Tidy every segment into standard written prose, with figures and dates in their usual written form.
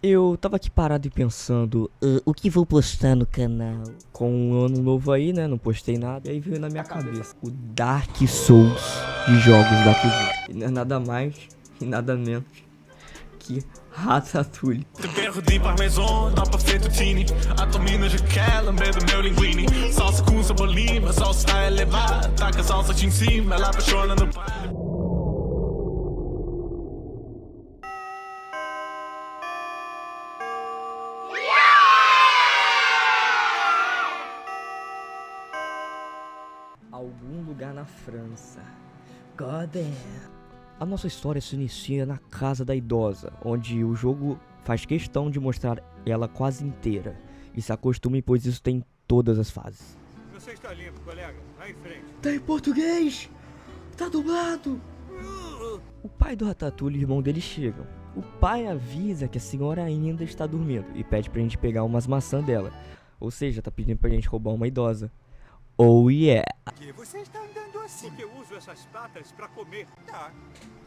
Eu tava aqui parado e pensando, o que vou postar no canal? Com um ano novo aí, né? Não postei nada. E aí veio na minha cabeça o Dark Souls de jogos da cozinha. E não é nada mais e nada menos que Ratatouille. Tempero de parmesão, dá pra fettuccine. Atomina de quer, lamber do meu linguine. Salsa com cebolinha, a salsa tá elevada. Taca a salsa em cima, ela apaixona no pai. Algum lugar na França. God damn. A nossa história se inicia na casa da idosa, onde o jogo faz questão de mostrar ela quase inteira. E se acostume, pois isso tem todas as fases. Você está limpo, colega. Vai em frente. Tá em português! Tá dublado! O pai do Ratatouille e o irmão dele chegam. O pai avisa que a senhora ainda está dormindo e pede pra gente pegar umas maçãs dela. Ou seja, tá pedindo pra gente roubar uma idosa. Oh yeah! Por que você está andando assim? Porque eu uso essas patas para comer. Tá,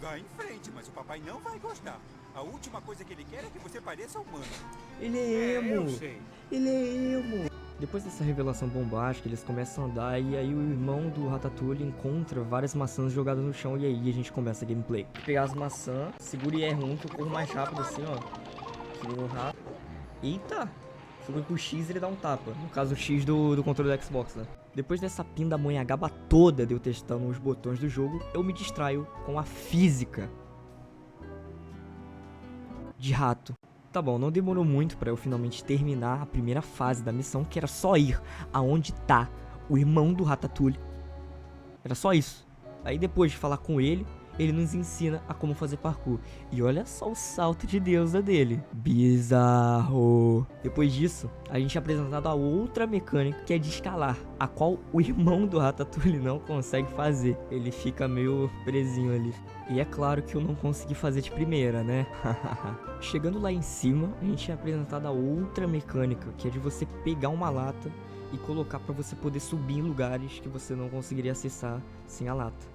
vá em frente, mas o papai não vai gostar. A última coisa que ele quer é que você pareça humano. Ele é emo! Eu sei. Ele é emo! Depois dessa revelação bombástica, eles começam a andar e aí o irmão do Ratatouille encontra várias maçãs jogadas no chão e aí a gente começa a gameplay. Pegar as maçãs, segura e R1 que eu corro mais rápido assim, ó. Que nem um rato. Eita! Segura com o X e ele dá um tapa. No caso o X do controle do Xbox, né? Depois dessa pindamonhangaba toda de eu testando os botões do jogo, eu me distraio com a física de rato. Tá bom, não demorou muito pra eu finalmente terminar a primeira fase da missão, que era só ir aonde tá o irmão do Ratatouille. Era só isso. Aí depois de falar com ele, ele nos ensina a como fazer parkour. E olha só o salto de deusa dele. Bizarro. Depois disso, a gente é apresentado a outra mecânica, que é de escalar, a qual o irmão do Ratatouille não consegue fazer. Ele fica meio presinho ali. E é claro que eu não consegui fazer de primeira, né? Chegando lá em cima, a gente é apresentado a outra mecânica, que é de você pegar uma lata e colocar pra você poder subir em lugares que você não conseguiria acessar sem a lata.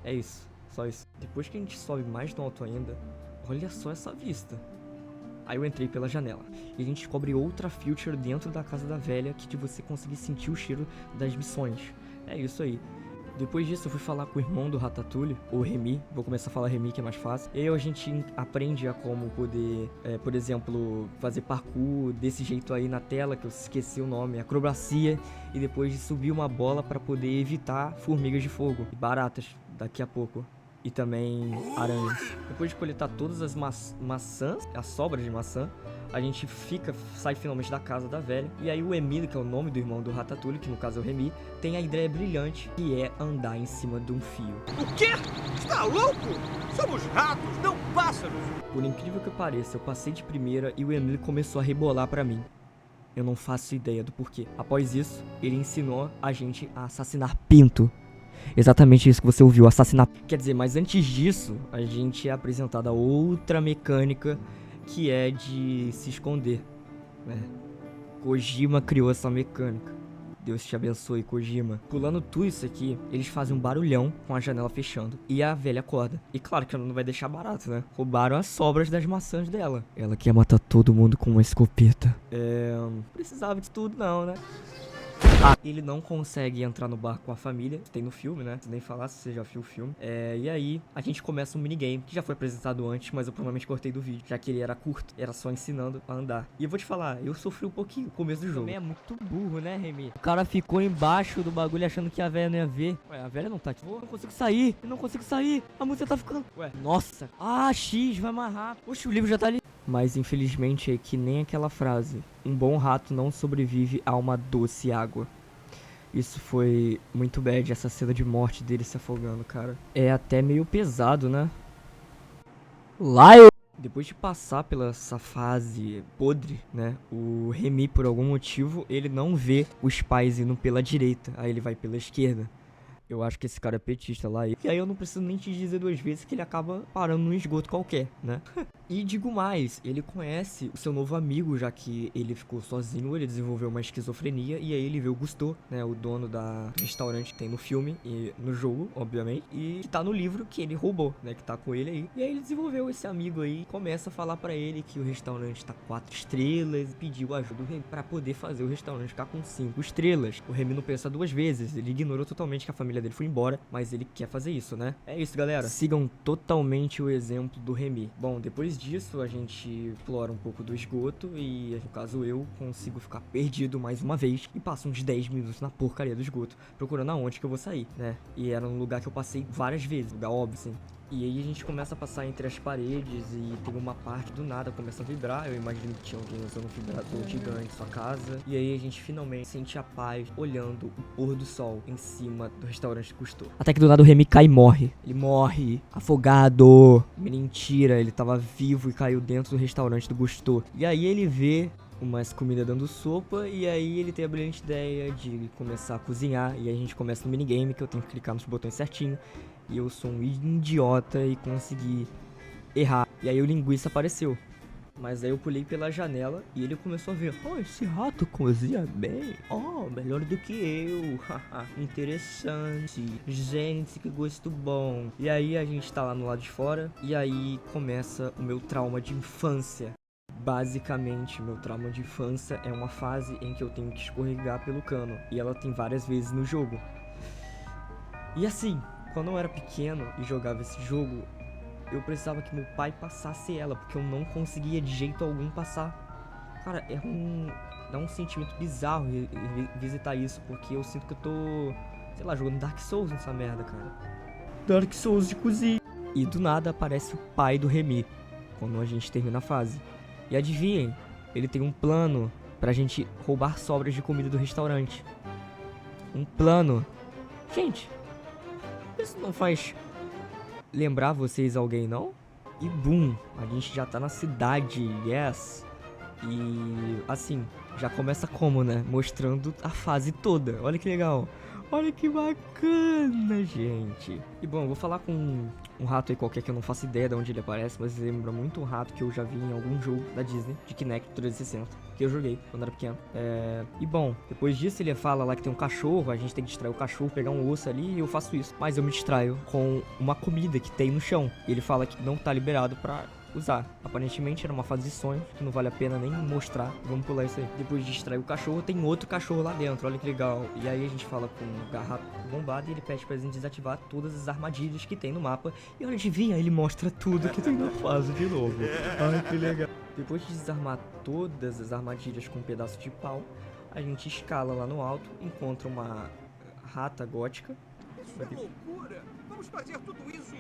É isso, só isso. Depois que a gente sobe mais no alto ainda, olha só essa vista. Aí eu entrei pela janela e a gente descobre outra feature dentro da casa da velha, que de você conseguir sentir o cheiro das missões. É isso aí. Depois disso eu fui falar com o irmão do Ratatouille, o Remy. Vou começar a falar Remy, que é mais fácil. E aí a gente aprende a como poder, por exemplo, fazer parkour desse jeito aí na tela, que eu esqueci o nome, acrobacia. E depois de subir uma bola para poder evitar formigas de fogo e baratas daqui a pouco. E também aranhas. Depois de coletar todas as maçãs, as sobras de maçã, a gente sai finalmente da casa da velha. E aí o Emile, que é o nome do irmão do Ratatouille, que no caso é o Remy, tem a ideia brilhante, que é andar em cima de um fio. O quê? Está louco? Somos ratos, não pássaros. Por incrível que pareça, eu passei de primeira e o Emile começou a rebolar pra mim. Eu não faço ideia do porquê. Após isso, ele ensinou a gente a assassinar pinto. Exatamente isso que você ouviu, assassinar. Quer dizer, mas antes disso, a gente é apresentado a outra mecânica, que é de se esconder, né? Kojima criou essa mecânica. Deus te abençoe, Kojima. Pulando tudo isso aqui, eles fazem um barulhão com a janela fechando. E a velha acorda. E claro que ela não vai deixar barato, né? Roubaram as sobras das maçãs dela. Ela quer matar todo mundo com uma escopeta. Não precisava de tudo não, né? Ele não consegue entrar no bar com a família. Tem no filme, né? Nem falar se você já viu o filme. E aí, a gente começa um minigame que já foi apresentado antes, mas eu provavelmente cortei do vídeo, já que ele era curto, era só ensinando a andar. E eu vou te falar, eu sofri um pouquinho no começo do jogo. Também é muito burro, né, Remy? O cara ficou embaixo do bagulho achando que a velha não ia ver. Ué, a velha não tá aqui. Eu não consigo sair, eu não consigo sair. A música tá ficando... Ué, nossa. X, vai mais rápido. Oxe, o livro já tá ali. Mas infelizmente é que nem aquela frase: um bom rato não sobrevive a uma doce água. Isso foi muito bad, essa cena de morte dele se afogando, cara. É até meio pesado, né? Depois de passar pela essa fase podre, né? O Remy, por algum motivo, ele não vê os pais indo pela direita. Aí ele vai pela esquerda. Eu acho que esse cara é petista lá. E aí eu não preciso nem te dizer 2 vezes que ele acaba parando num esgoto qualquer, né? E digo mais, ele conhece o seu novo amigo, já que ele ficou sozinho, ele desenvolveu uma esquizofrenia, e aí ele vê o Gusteau, né, o dono do restaurante que tem no filme e no jogo, obviamente, e que tá no livro que ele roubou, né, que tá com ele aí. E aí ele desenvolveu esse amigo aí, começa a falar pra ele que o restaurante tá 4 estrelas, e pediu ajuda do Remy pra poder fazer o restaurante ficar com 5 estrelas. O Remy não pensa 2 vezes, ele ignorou totalmente que a família dele foi embora, mas ele quer fazer isso, né? É isso, galera. Sigam totalmente o exemplo do Remy. Bom, depois disso, a gente explora um pouco do esgoto e, no caso, eu consigo ficar perdido mais uma vez e passo uns 10 minutos na porcaria do esgoto, procurando aonde que eu vou sair, né? E era um lugar que eu passei várias vezes, lugar óbvio, assim. E aí a gente começa a passar entre as paredes e tem uma parte do nada começa a vibrar. Eu imagino que tinha alguém usando um vibrador gigante em sua casa. E aí a gente finalmente sente a paz olhando o pôr do sol em cima do restaurante Gusteau. Até que do nada o Remy cai e morre. Ele morre afogado. Mentira, ele tava vivo e caiu dentro do restaurante do Gusteau. E aí ele vê umas comidas dando sopa, e aí ele tem a brilhante ideia de começar a cozinhar, e aí a gente começa no minigame, que eu tenho que clicar nos botões certinho, e eu sou um idiota e consegui errar, e aí o linguiça apareceu. Mas aí eu pulei pela janela e ele começou a ver: oh, esse rato cozinha bem. Oh, melhor do que eu. Interessante. Gente, que gosto bom. E aí a gente tá lá no lado de fora. E aí começa o meu trauma de infância. Basicamente, meu trauma de infância é uma fase em que eu tenho que escorregar pelo cano. E ela tem várias vezes no jogo. E assim, quando eu era pequeno e jogava esse jogo, eu precisava que meu pai passasse ela, porque eu não conseguia de jeito algum passar. Cara, dá um sentimento bizarro visitar isso, porque eu sinto que eu tô, sei lá, jogando Dark Souls nessa merda, cara. Dark Souls de cozinha. E do nada aparece o pai do Remy, quando a gente termina a fase. E adivinhem, ele tem um plano pra gente roubar sobras de comida do restaurante. Um plano. Gente, isso não faz lembrar vocês alguém, não? E boom, a gente já tá na cidade, yes. E assim, já começa como, né? Mostrando a fase toda. Olha que legal. Olha que bacana, gente. E bom, eu vou falar com um rato aí qualquer que eu não faço ideia de onde ele aparece, mas lembra muito um rato que eu já vi em algum jogo da Disney, de Kinect 360, que eu joguei quando era pequeno. E bom, depois disso ele fala lá que tem um cachorro, a gente tem que distrair o cachorro, pegar um osso ali, e eu faço isso. Mas eu me distraio com uma comida que tem no chão. E ele fala que não tá liberado pra usar. Aparentemente era uma fase de sonho, que não vale a pena nem mostrar. Vamos pular isso aí. Depois de distrair o cachorro, tem outro cachorro lá dentro. Olha que legal. E aí a gente fala com o garrafa bombado e ele pede pra gente desativar todas as armadilhas que tem no mapa. E olha, adivinha, ele mostra tudo que tem na fase de novo. Ai, que legal. Depois de desarmar todas as armadilhas com um pedaço de pau, a gente escala lá no alto, encontra uma rata gótica. Isso é loucura! Vamos fazer tudo isso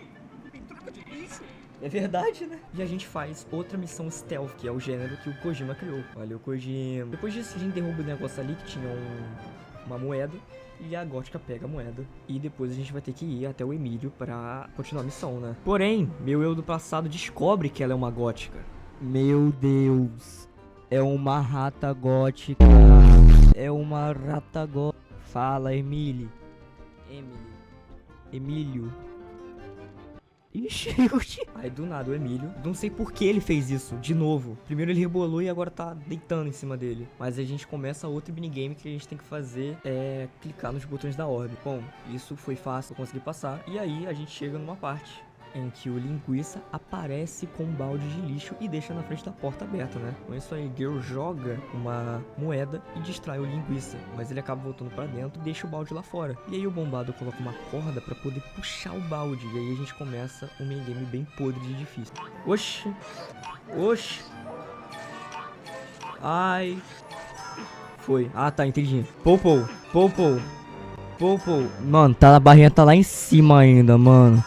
em troca de lixo? É verdade, né? E a gente faz outra missão stealth, que é o gênero que o Kojima criou. Valeu, Kojima. Depois disso, a gente derruba o negócio ali que tinha uma moeda. E a gótica pega a moeda. E depois a gente vai ter que ir até o Emílio pra continuar a missão, né? Porém, meu eu do passado descobre que ela é uma gótica. Meu Deus. É uma rata gótica. É uma rata gótica. Fala, Emílio. Emílio. Ixi, aí do nada o Emílio, não sei por que ele fez isso, de novo. Primeiro ele rebolou e agora tá deitando em cima dele. Mas a gente começa outro minigame que a gente tem que fazer, clicar nos botões da orbe. Bom, isso foi fácil, eu consegui passar. E aí a gente chega numa parte em que o linguiça aparece com um balde de lixo e deixa na frente da porta aberta, né? Com isso aí, Girl joga uma moeda e distrai o linguiça, mas ele acaba voltando pra dentro e deixa o balde lá fora. E aí o bombado coloca uma corda pra poder puxar o balde, e aí a gente começa um minigame bem podre de difícil. Oxi! Ai! Foi. Ah, tá, entendi. Poupou. Mano, tá, a barrinha tá lá em cima ainda, mano.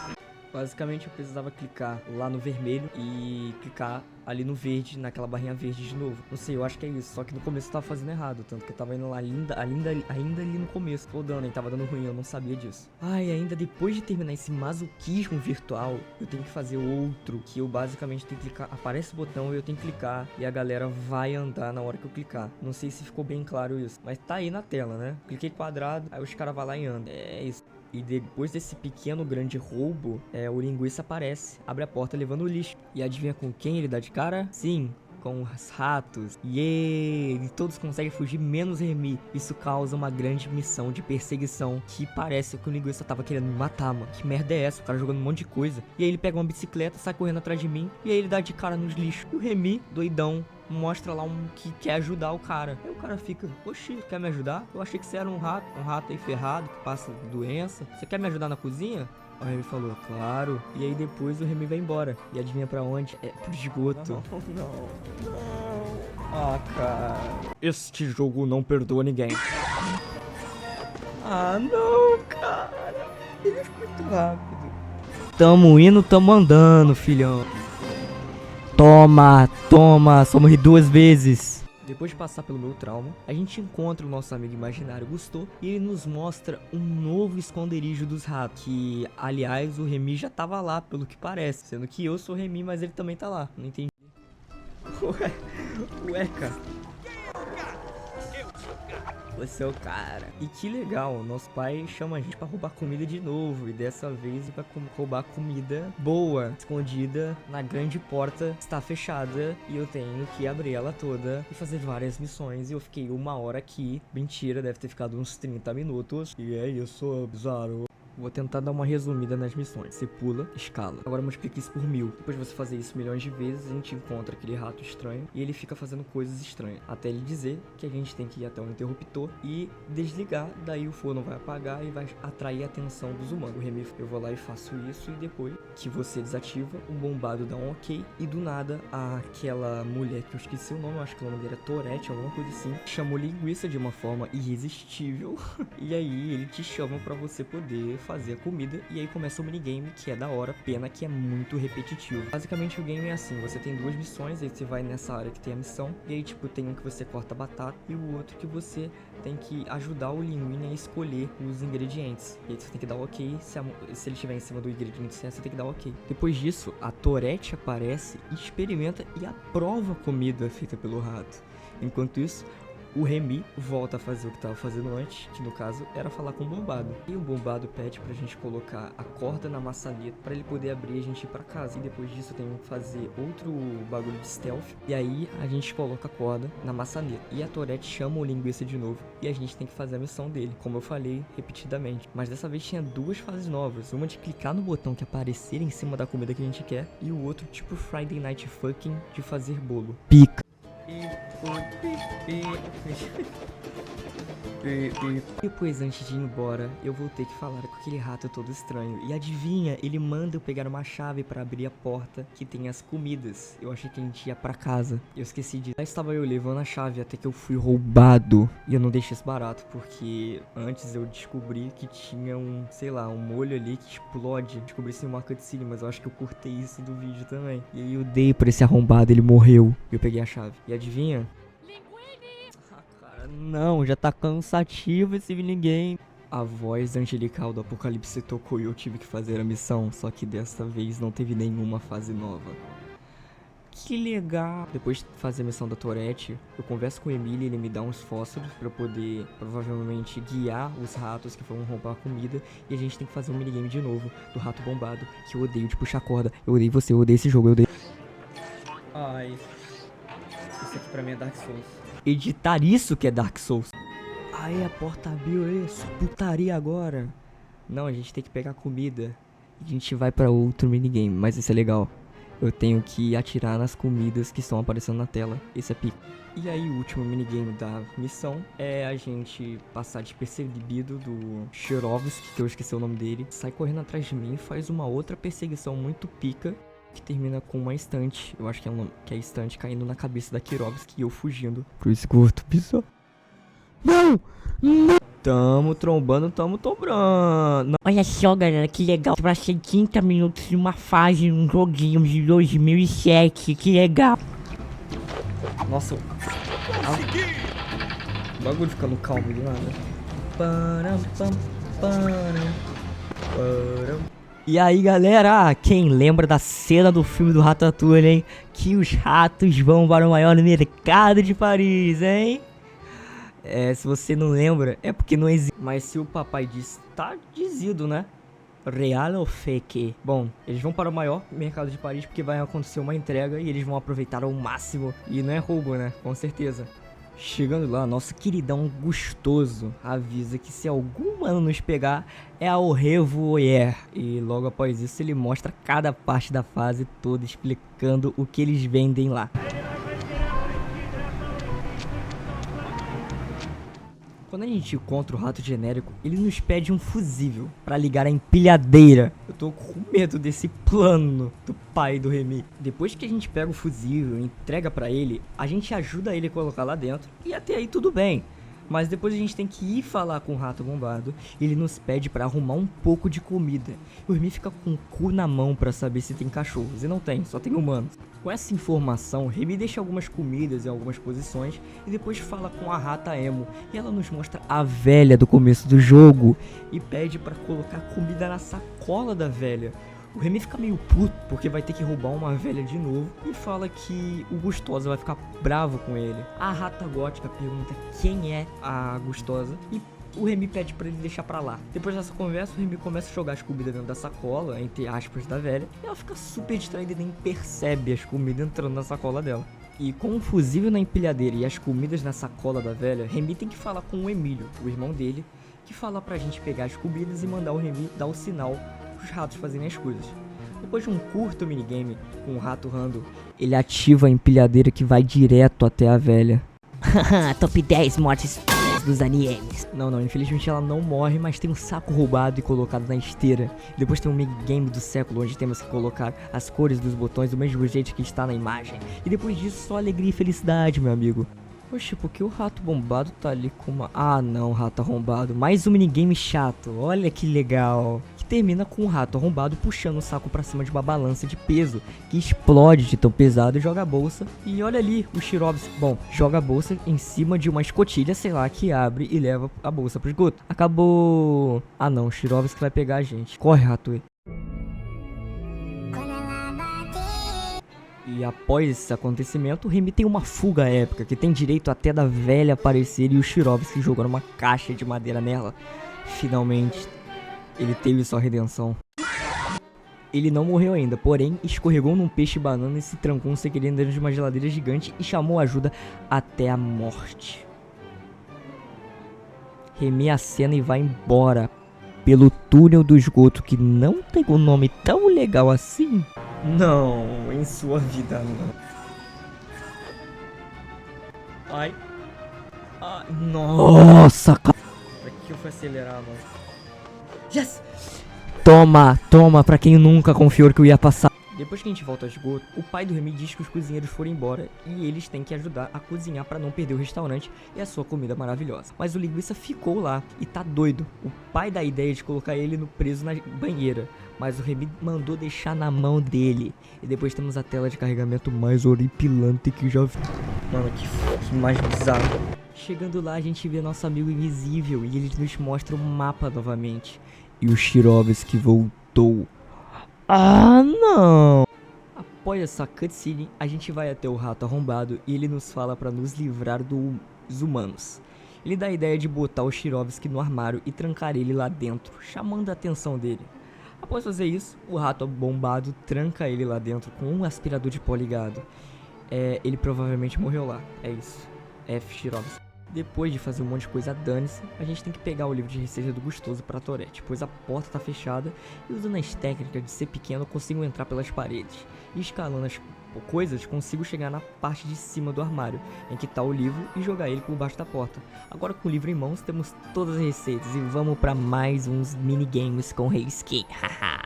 Basicamente eu precisava clicar lá no vermelho e clicar ali no verde, naquela barrinha verde de novo. Não sei, eu acho que é isso. Só que no começo eu tava fazendo errado. Tanto que eu tava indo lá ainda ali no começo. Rodando, e tava dando ruim, eu não sabia disso. Ai, ainda depois de terminar esse masoquismo virtual, eu tenho que fazer outro. Que eu basicamente tenho que clicar. Aparece o botão e eu tenho que clicar. E a galera vai andar na hora que eu clicar. Não sei se ficou bem claro isso. Mas tá aí na tela, né? Cliquei quadrado, aí os caras vão lá e andam. É isso. E depois desse pequeno grande roubo, o linguiça aparece, abre a porta levando o lixo. E adivinha com quem ele dá de cara? Sim, com os ratos. E todos conseguem fugir, menos Remy. Isso causa uma grande missão de perseguição, que parece que o linguiça tava querendo me matar, mano. Que merda é essa? O cara jogando um monte de coisa. E aí ele pega uma bicicleta, sai correndo atrás de mim, e aí ele dá de cara nos lixos. E o Remy, doidão, mostra lá que quer ajudar o cara. Aí o cara fica, oxi, quer me ajudar? Eu achei que você era um rato aí ferrado, que passa doença. Você quer me ajudar na cozinha? O Remy falou, claro. E aí depois o Remy vai embora. E adivinha pra onde? É pro esgoto. Não. Ah, cara. Este jogo não perdoa ninguém. Ah, não, cara. Ele é muito rápido. Tamo indo, tamo andando, filhão. Toma, só morri 2 vezes. Depois de passar pelo meu trauma, a gente encontra o nosso amigo imaginário Gusteau e ele nos mostra um novo esconderijo dos ratos. Que, aliás, o Remy já tava lá, pelo que parece. Sendo que eu sou o Remy, mas ele também tá lá. Não entendi. Ué, cara. Você é o cara. E que legal, nosso pai chama a gente pra roubar comida de novo. E dessa vez vai roubar comida boa, escondida na grande porta que está fechada. E eu tenho que abrir ela toda e fazer várias missões. E eu fiquei 1 hora aqui. Mentira, deve ter ficado uns 30 minutos. E é isso, bizarro. Vou tentar dar uma resumida nas missões. Você pula, escala. Agora multiplica isso por 1000. Depois de você fazer isso milhões de vezes, a gente encontra aquele rato estranho e ele fica fazendo coisas estranhas. Até ele dizer que a gente tem que ir até um interruptor e desligar. Daí o forno vai apagar e vai atrair a atenção dos humanos. O Remy, eu vou lá e faço isso. E depois que você desativa, o bombado dá um ok. E do nada, aquela mulher que eu esqueci o nome, eu acho que o nome dele é Tourette, alguma coisa assim, chamou linguiça de uma forma irresistível. E aí ele te chama pra você poder fazer a comida, e aí começa o minigame, que é da hora, pena que é muito repetitivo. Basicamente o game é assim, você tem 2 missões, aí você vai nessa área que tem a missão, e aí tipo, tem um que você corta batata, e o outro que você tem que ajudar o linguine a escolher os ingredientes. E aí você tem que dar ok, se ele estiver em cima do ingrediente certo, você tem que dar ok. Depois disso, a Tourette aparece, experimenta e aprova a comida feita pelo rato. Enquanto isso, o Remy volta a fazer o que tava fazendo antes, que no caso era falar com o bombado. E o bombado pede pra gente colocar a corda na maçaneta pra ele poder abrir e a gente ir pra casa. E depois disso eu tenho que fazer outro bagulho de stealth. E aí a gente coloca a corda na maçaneta. E a Tourette chama o linguiça de novo e a gente tem que fazer a missão dele, como eu falei repetidamente. Mas dessa vez tinha 2 fases novas. Uma de clicar no botão que aparecer em cima da comida que a gente quer. E o outro tipo Friday Night Fucking de fazer bolo. Pica. Depois, antes de ir embora, eu vou ter que falar com aquele rato todo estranho. E adivinha, ele manda eu pegar uma chave pra abrir a porta que tem as comidas. Eu achei que a gente ia pra casa. Eu esqueci disso. Lá estava eu levando a chave até que eu fui roubado. E eu não deixei isso barato, porque antes eu descobri que tinha sei lá, um molho ali que explode. Descobri isso em uma cutscene, mas eu acho que eu cortei isso do vídeo também. E aí eu dei pra esse arrombado, ele morreu. E eu peguei a chave. E adivinha? Não, já tá cansativo esse minigame. A voz angelical do Apocalipse tocou e eu tive que fazer a missão. Só que dessa vez não teve nenhuma fase nova. Que legal. Depois de fazer a missão da Tourette, eu converso com o Emílio e ele me dá uns fósforos pra eu poder, provavelmente, guiar os ratos que foram roubar a comida. E a gente tem que fazer um minigame de novo do rato bombado, que eu odeio de puxar corda. Eu odeio você, eu odeio esse jogo, eu odeio. Ai, isso aqui pra mim é Dark Souls. Editar isso que é Dark Souls. Aí a porta abriu aí, só putaria agora. Não, a gente tem que pegar comida. A gente vai pra outro minigame, mas esse é legal. Eu tenho que atirar nas comidas que estão aparecendo na tela. Esse é pico. E aí o último minigame da missão é a gente passar despercebido do Shirovsky, que eu esqueci o nome dele. Sai correndo atrás de mim e faz uma outra perseguição muito pica, que termina com uma estante, eu acho que é a estante caindo na cabeça da Kirovsky e eu fugindo pro esgoto. Bizarro. Não! Não! Tamo trombando. Olha só, galera, que legal. Pra ser 30 minutos de uma fase, um joguinho de 2007. Que legal. Nossa, o bagulho ficando calmo do nada. E aí, galera, quem lembra da cena do filme do Ratatouille, hein? Que os ratos vão para o maior mercado de Paris, hein? Se você não lembra, é porque não existe. Mas se o papai disse, tá dizido, né? Real ou fake? Bom, eles vão para o maior mercado de Paris porque vai acontecer uma entrega e eles vão aproveitar ao máximo. E não é roubo, né? Com certeza. Chegando lá, nosso queridão Gustoso avisa que se algum mano nos pegar, é ao revoer. E logo após isso ele mostra cada parte da fase toda explicando o que eles vendem lá. Quando a gente encontra o rato genérico, ele nos pede um fusível pra ligar a empilhadeira. Eu tô com medo desse plano do pai do Remy. Depois que a gente pega o fusível e entrega pra ele, a gente ajuda ele a colocar lá dentro e até aí tudo bem. Mas depois a gente tem que ir falar com o rato bombado e ele nos pede pra arrumar um pouco de comida. O Remy fica com o cu na mão pra saber se tem cachorros e não tem, só tem humanos. Com essa informação, Remy deixa algumas comidas em algumas posições e depois fala com a rata Emo. E ela nos mostra a velha do começo do jogo e pede pra colocar comida na sacola da velha. O Remy fica meio puto porque vai ter que roubar uma velha de novo e fala que o Gustosa vai ficar bravo com ele. A rata gótica pergunta quem é a Gustosa e o Remy pede pra ele deixar pra lá. Depois dessa conversa, o Remy começa a jogar as comidas dentro da sacola, entre aspas, da velha. E ela fica super distraída e nem percebe as comidas entrando na sacola dela. E com o fusível na empilhadeira e as comidas na sacola da velha, Remy tem que falar com o Emílio, o irmão dele, que fala pra gente pegar as comidas e mandar o Remy dar o sinal os ratos fazerem as coisas. Depois de um curto minigame com o rato rando, ele ativa a empilhadeira que vai direto até a velha. Top 10 mortes dos animes. Não, infelizmente ela não morre, mas tem um saco roubado e colocado na esteira. Depois tem um minigame do século, onde temos que colocar as cores dos botões do mesmo jeito que está na imagem. E depois disso, só alegria e felicidade, meu amigo. Oxe, por que o rato bombado tá ali com uma... Ah, não, rato arrombado. Mais um minigame chato, olha que legal. Que termina com o rato arrombado puxando o saco pra cima de uma balança de peso, que explode de tão pesado e joga a bolsa. E olha ali, o Shirovski, bom, joga a bolsa em cima de uma escotilha, sei lá, que abre e leva a bolsa pro esgoto. Acabou... Ah não, o Shirovski vai pegar a gente. Corre, rato. E após esse acontecimento, o Remy tem uma fuga épica, que tem direito até da velha aparecer e o Shirovski jogando uma caixa de madeira nela. Finalmente, ele teve sua redenção. Ele não morreu ainda, porém, escorregou num peixe banana e se trancou sem querer dentro de uma geladeira gigante e chamou ajuda até a morte. Remy acena e vai embora pelo túnel do esgoto, que não tem um nome tão legal assim. Não, em sua vida não. Ai. Ai, nossa, cara. Aqui eu fui acelerar, mano. Yes! Toma, pra quem nunca confiou que eu ia passar. Depois que a gente volta ao esgoto, o pai do Remy diz que os cozinheiros foram embora e eles têm que ajudar a cozinhar pra não perder o restaurante e a sua comida maravilhosa. Mas o linguiça ficou lá e tá doido. O pai dá a ideia de colocar ele no preso na banheira, mas o Remy mandou deixar na mão dele. E depois temos a tela de carregamento mais horripilante que já vi. Mano, que mais bizarro. Chegando lá, a gente vê nosso amigo invisível e ele nos mostra o mapa novamente. E o Shirovski voltou. Ah, não! Após essa cutscene, a gente vai até o rato arrombado e ele nos fala pra nos livrar dos humanos. Ele dá a ideia de botar o Shirovski no armário e trancar ele lá dentro, chamando a atenção dele. Após fazer isso, o rato bombado tranca ele lá dentro com um aspirador de pó ligado. Ele provavelmente morreu lá, é isso. F. Shirovski. Depois de fazer um monte de coisa, dane-se, a gente tem que pegar o livro de receita do Gustoso pra Tourette, pois a porta tá fechada e usando as técnicas de ser pequeno eu consigo entrar pelas paredes. E escalando as coisas, consigo chegar na parte de cima do armário, em que tá o livro, e jogar ele por baixo da porta. Agora com o livro em mãos, temos todas as receitas e vamos pra mais uns minigames com o Rei Skin, haha.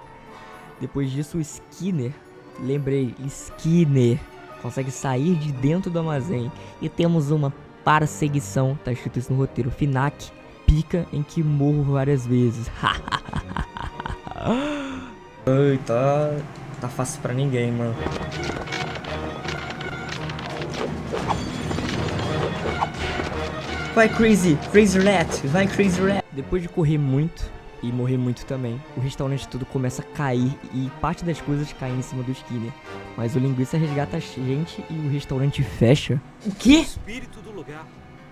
Depois disso o Skinner, Skinner, consegue sair de dentro do armazém e temos uma perseguição, tá escrito isso no roteiro, Finac pica em que morro várias vezes. Ai, tá fácil pra ninguém, mano. Vai Crazy Rat, vai Crazy Rat. Depois de correr muito e morrer muito também, o restaurante todo começa a cair e parte das coisas cai em cima do Skinner. Mas o linguiça resgata a gente e o restaurante fecha. O quê? O espírito do lugar,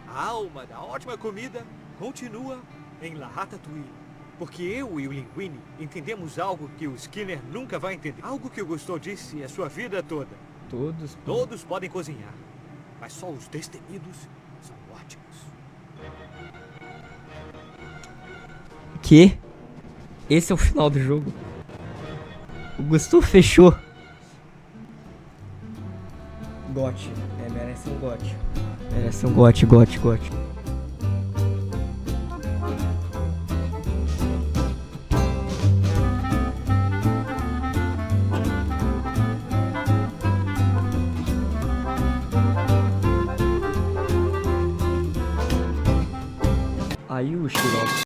a alma da ótima comida, continua em La Ratatouille. Porque eu e o Linguini entendemos algo que o Skinner nunca vai entender. Algo que o Gusteau disse a sua vida toda. Todos podem cozinhar, mas só os destemidos são ótimos. Que? Esse é o final do jogo. O Gusteau fechou. GOT. Merece um GOT. Merece um GOT. Aí o Shirok